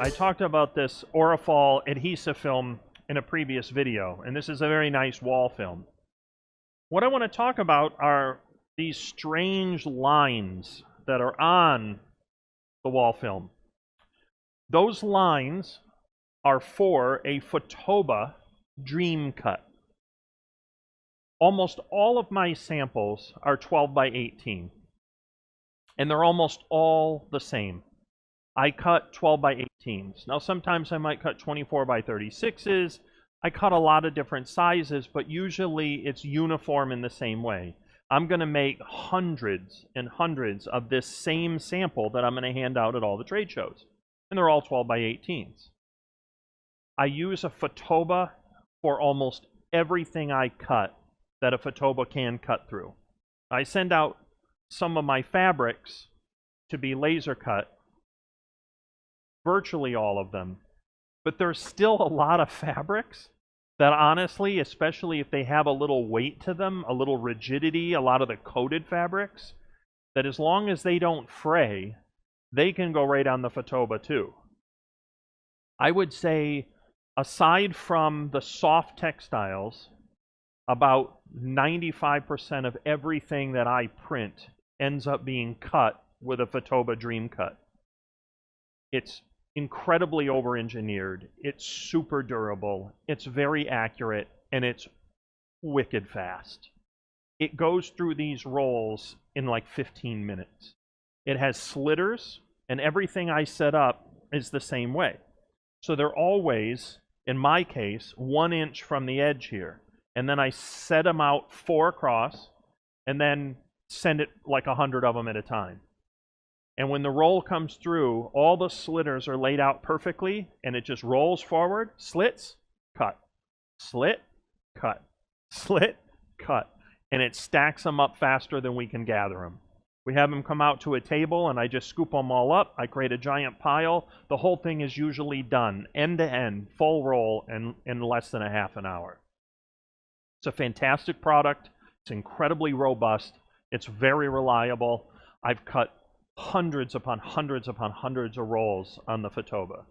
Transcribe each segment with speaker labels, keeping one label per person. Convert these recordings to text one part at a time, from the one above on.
Speaker 1: I talked about this Aurifol adhesive film in a previous video, and this is a very nice wall film. What I want to talk about are these strange lines that are on the wall film. Those lines are for a Fotoba Dream Cut. Almost all of my samples are 12 by 18, and they're almost all the same. I cut 12 by 18s. Now sometimes I might cut 24 by 36s. I cut a lot of different sizes, but usually it's uniform in the same way. I'm going to make hundreds and hundreds of this same sample that I'm going to hand out at all the trade shows. And they're all 12 by 18s. I use a Fotoba for almost everything I cut that a Fotoba can cut through. I send out some of my fabrics to be laser cut, virtually all of them, but there's still a lot of fabrics that honestly, especially if they have a little weight to them, a little rigidity, a lot of the coated fabrics, that as long as they don't fray, they can go right on the Fotoba too. I would say, aside from the soft textiles, about 95% of everything that I print ends up being cut with a Fotoba Dream Cut. It's incredibly over-engineered, it's super durable, it's very accurate, and it's wicked fast. It goes through these rolls in like 15 minutes. It has slitters, and everything I set up is the same way. So they're always, in my case, 1 inch from the edge here. And then I set them out 4 across, and then send it like 100 of them at a time. And when the roll comes through, all the slitters are laid out perfectly, and it just rolls forward, slits, cut, slit, cut, slit, cut. And it stacks them up faster than we can gather them. We have them come out to a table, and I just scoop them all up. I create a giant pile. The whole thing is usually done, end to end, full roll, in less than a half an hour. It's a fantastic product. It's incredibly robust. It's very reliable. I've cut hundreds upon hundreds upon hundreds of rolls on the Fotoba.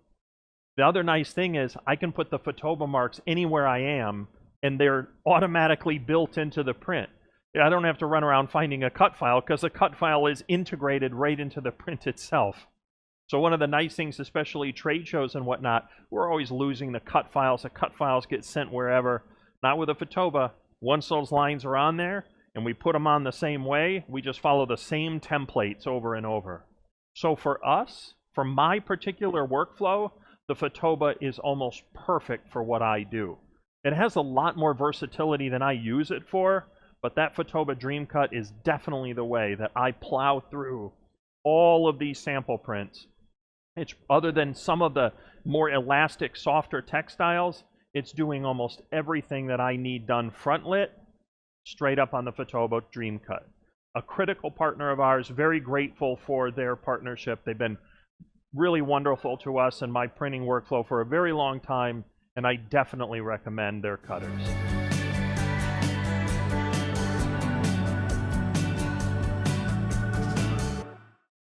Speaker 1: The other nice thing is I can put the Fotoba marks anywhere I am, and they're automatically built into the print. I don't have to run around finding a cut file because the cut file is integrated right into the print itself. So one of the nice things, especially trade shows and whatnot, we're always losing the cut files. The cut files get sent wherever. Not with a Fotoba. Once those lines are on there, and we put them on the same way, we just follow the same templates over and over. So for us, for my particular workflow, the Fotoba is almost perfect for what I do. It has a lot more versatility than I use it for, but that Fotoba Dream Cut is definitely the way that I plow through all of these sample prints. It's, other than some of the more elastic, softer textiles, it's doing almost everything that I need done front lit, straight up on the Fotoba Dream Cut. A critical partner of ours, very grateful for their partnership. They've been really wonderful to us and my printing workflow for a very long time, and I definitely recommend their cutters.